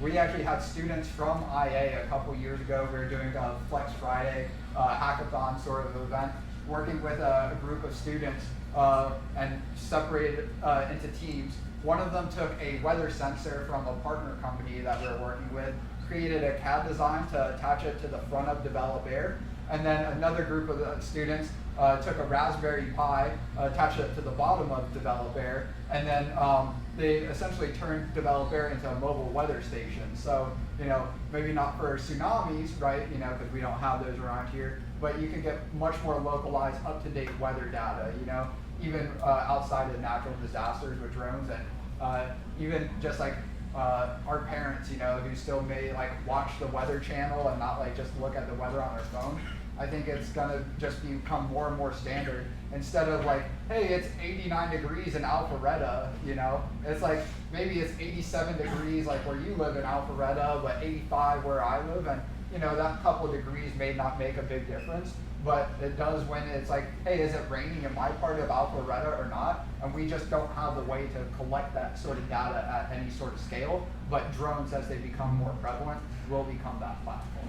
We actually had students from IA a couple years ago. We were doing a Flex Friday hackathon sort of event, working with a group of students and separated into teams. One of them took a weather sensor from a partner company that we were working with, created a CAD design to attach it to the front of Develop Air, and then another group of students took a Raspberry Pi, attached it to the bottom of Develop Air, and then they essentially turned Develop Air into a mobile weather station. So, maybe not for tsunamis, right, because we don't have those around here, but you can get much more localized, up-to-date weather data, even outside of natural disasters with drones, and even just like our parents, who still may like watch the Weather Channel and not like just look at the weather on their phone. I think it's gonna just become more and more standard. Instead of like, hey, it's 89 degrees in Alpharetta, it's like maybe it's 87 degrees like where you live in Alpharetta, but 85 where I live, and that couple of degrees may not make a big difference, but it does when it's like, hey, is it raining in my part of Alpharetta or not? And we just don't have the way to collect that sort of data at any sort of scale, but drones, as they become more prevalent, will become that platform.